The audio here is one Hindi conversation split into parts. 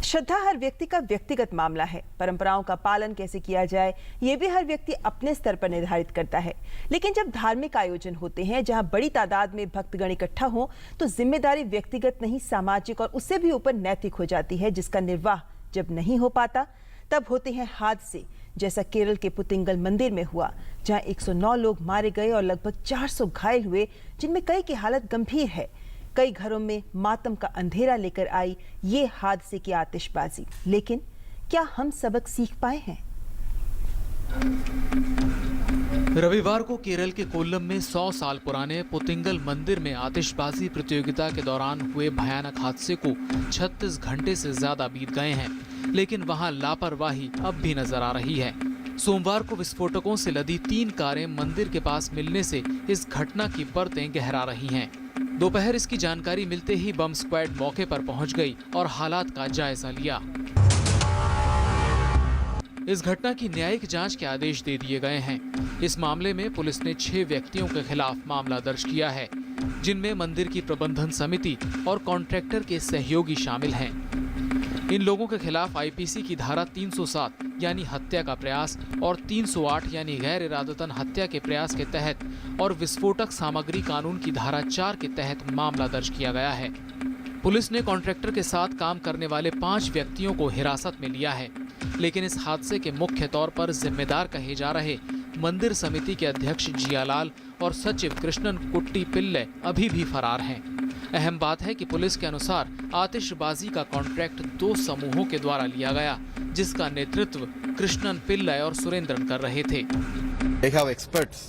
श्रद्धा हर व्यक्ति का व्यक्तिगत मामला है। परंपराओं का पालन कैसे किया जाए, ये भी हर व्यक्ति अपने स्तर पर निर्धारित करता है। लेकिन जब धार्मिक आयोजन होते हैं जहां बड़ी तादाद में भक्तगण इकट्ठा हो, तो जिम्मेदारी व्यक्तिगत नहीं, सामाजिक और उससे भी ऊपर नैतिक हो जाती है, जिसका निर्वाह जब नहीं हो पाता तब होते हैं हादसे, जैसा केरल के पुतिंगल मंदिर में हुआ, जहां 109 लोग मारे गए और लगभग 400 घायल हुए, जिनमें कई की हालत गंभीर है। कई घरों में मातम का अंधेरा लेकर आई ये हादसे की आतिशबाजी। लेकिन क्या हम सबक सीख पाए हैं? रविवार को केरल के कोल्लम में 100 साल पुराने पुतिंगल मंदिर में आतिशबाजी प्रतियोगिता के दौरान हुए भयानक हादसे को 36 घंटे से ज्यादा बीत गए हैं, लेकिन वहां लापरवाही अब भी नजर आ रही है। सोमवार को विस्फोटकों से लदी 3 कारें मंदिर के पास मिलने से इस घटना की परतें गहरा रही हैं। दोपहर इसकी जानकारी मिलते ही बम स्क्वाड मौके पर पहुंच गई और हालात का जायजा लिया। इस घटना की न्यायिक जांच के आदेश दे दिए गए हैं। इस मामले में पुलिस ने 6 व्यक्तियों के खिलाफ मामला दर्ज किया है, जिनमें मंदिर की प्रबंधन समिति और कॉन्ट्रैक्टर के सहयोगी शामिल हैं। इन लोगों के खिलाफ आईपीसी की धारा 307 यानी हत्या का प्रयास और 308 यानी गैर इरादतन हत्या के प्रयास के तहत और विस्फोटक सामग्री कानून की धारा 4 के तहत मामला दर्ज किया गया है। पुलिस ने कॉन्ट्रैक्टर के साथ काम करने वाले 5 व्यक्तियों को हिरासत में लिया है, लेकिन इस हादसे के मुख्य तौर पर जिम्मेदार कहे जा रहे मंदिर समिति के अध्यक्ष जियालाल और सचिव कृष्णन कुट्टी पिल्ले अभी भी फरार हैं। अहम बात है कि पुलिस के अनुसार आतिशबाजी का कॉन्ट्रैक्ट 2 समूहों के द्वारा लिया गया, जिसका नेतृत्व कृष्णन पिल्ले और सुरेंद्रन कर रहे थे। They have experts.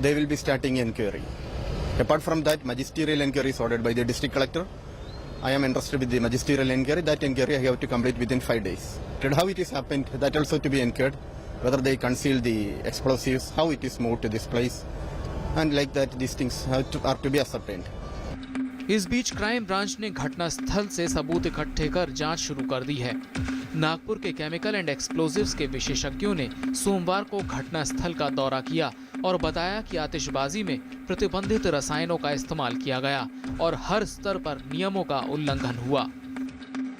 They will be starting inquiry. Apart from that, magisterial inquiry is ordered by the district collector. I am interested with the magisterial inquiry. That inquiry I have to complete within 5 days. How it is happened, that also to be inquired. Whether they conceal the explosives, how it is moved to this place, and like that, these things are to be ascertained. इस बीच क्राइम ब्रांच ने घटना स्थल से सबूत इकट्ठे कर जांच शुरू कर दी है। नागपुर के केमिकल एंड एक्सप्लोजिव्स के विशेषज्ञों ने सोमवार को घटना स्थल का दौरा किया और बताया कि आतिशबाजी में प्रतिबंधित रसायनों का इस्तेमाल किया गया और हर स्तर पर नियमों का उल्लंघन हुआ।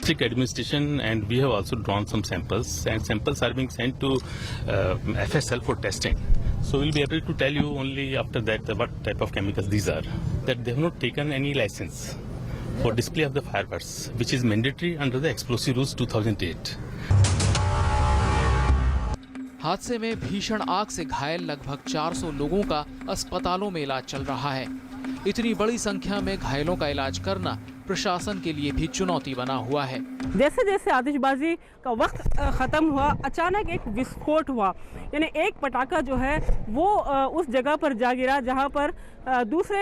District administration and we have also drawn some samples, and samples are being sent to FSL for testing. So we'll be able to tell you only after that what type of chemicals these are. That they have not taken any license for display of the fireworks, which is mandatory under the Explosive Rules 2008. हादसे में भीषण आग से घायल लगभग 400 लोगों का अस्पतालों में इलाज चल रहा है। इतनी बड़ी संख्या में घायलों का इलाज करना प्रशासन के लिए भी चुनौती बना हुआ है। जैसे जैसे आतिशबाजी का वक्त ख़त्म हुआ, अचानक एक विस्फोट हुआ, यानी एक पटाखा जो है वो उस जगह पर जा गिरा जहां पर दूसरे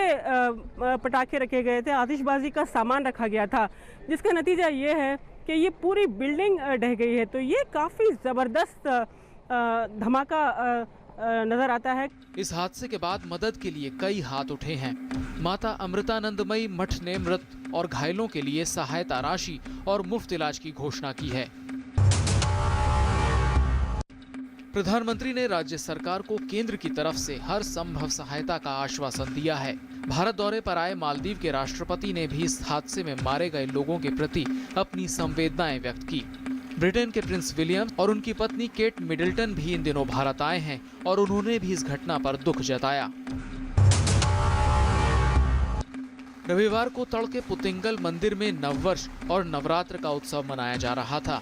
पटाखे रखे गए थे, आतिशबाजी का सामान रखा गया था, जिसका नतीजा ये है कि ये पूरी बिल्डिंग ढह गई है। तो ये काफ़ी ज़बरदस्त धमाका नजर आता है। इस हादसे के बाद मदद के लिए कई हाथ उठे हैं। माता अमृतानंदमयी मठ ने मृत और घायलों के लिए सहायता राशि और मुफ्त इलाज की घोषणा की है। प्रधानमंत्री ने राज्य सरकार को केंद्र की तरफ से हर संभव सहायता का आश्वासन दिया है। भारत दौरे पर आए मालदीव के राष्ट्रपति ने भी इस हादसे में मारे गए लोगों के प्रति अपनी संवेदनाएं व्यक्त की। ब्रिटेन के प्रिंस विलियम और उनकी पत्नी केट मिडल्टन भी इन दिनों भारत आए हैं और उन्होंने भी इस घटना पर दुख जताया। रविवार को तड़के पुतिंगल मंदिर में नववर्ष और नवरात्र का उत्सव मनाया जा रहा था।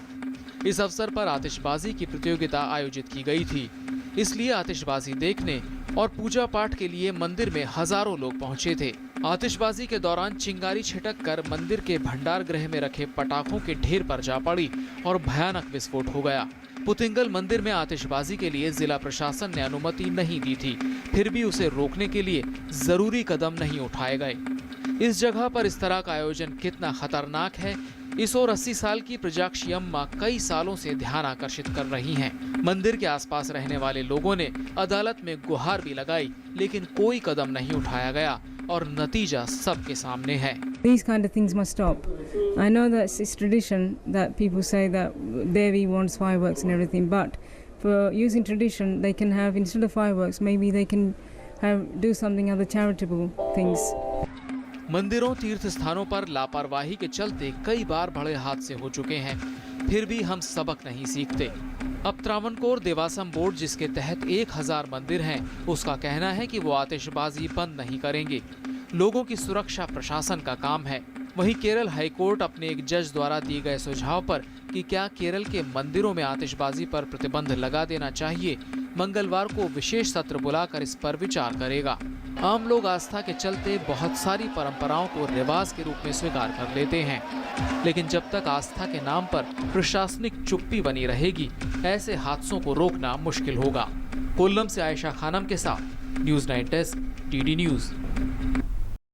इस अवसर पर आतिशबाजी की प्रतियोगिता आयोजित की गई थी, इसलिए आतिशबाजी देखने और पूजा पाठ के लिए मंदिर में हजारों लोग पहुंचे थे। आतिशबाजी के दौरान चिंगारी छिटक कर मंदिर के भंडार गृह में रखे पटाखों के ढेर पर जा पड़ी और भयानक विस्फोट हो गया। पुतिंगल मंदिर में आतिशबाजी के लिए जिला प्रशासन ने अनुमति नहीं दी थी, फिर भी उसे रोकने के लिए जरूरी कदम नहीं उठाए गए। इस जगह पर इस तरह का आयोजन कितना खतरनाक है, इस ओर 80 साल की प्रजाक्षी अम्मा कई सालों से ध्यान आकर्षित कर रही हैं। मंदिर के आसपास रहने वाले लोगों ने अदालत में गुहार भी लगाई, लेकिन कोई कदम नहीं उठाया गया और नतीजा सबके सामने है। These kind of things must stop. I know that it's tradition that people say that Devi wants fireworks and everything, but for using tradition, they can have, instead of fireworks, maybe they can do something other charitable things. मंदिरों तीर्थ स्थानों पर लापरवाही के चलते कई बार बड़े हादसे हो चुके हैं, फिर भी हम सबक नहीं सीखते। अब त्रावणकोर देवासम बोर्ड, जिसके तहत 1000 मंदिर हैं, उसका कहना है कि वो आतिशबाजी बंद नहीं करेंगे। लोगों की सुरक्षा प्रशासन का काम है। वहीं केरल हाईकोर्ट अपने एक जज द्वारा दिए गए सुझाव पर कि क्या केरल के मंदिरों में आतिशबाजी पर प्रतिबंध लगा देना चाहिए, मंगलवार को विशेष सत्र बुलाकर इस पर विचार करेगा। आम लोग आस्था के चलते बहुत सारी परंपराओं को रिवाज के रूप में स्वीकार कर लेते हैं, लेकिन जब तक आस्था के नाम पर प्रशासनिक चुप्पी बनी रहेगी, ऐसे हादसों को रोकना मुश्किल होगा। कोल्लम से आयशा खानम के साथ न्यूज़ 9 डेस्क, टीडी न्यूज़।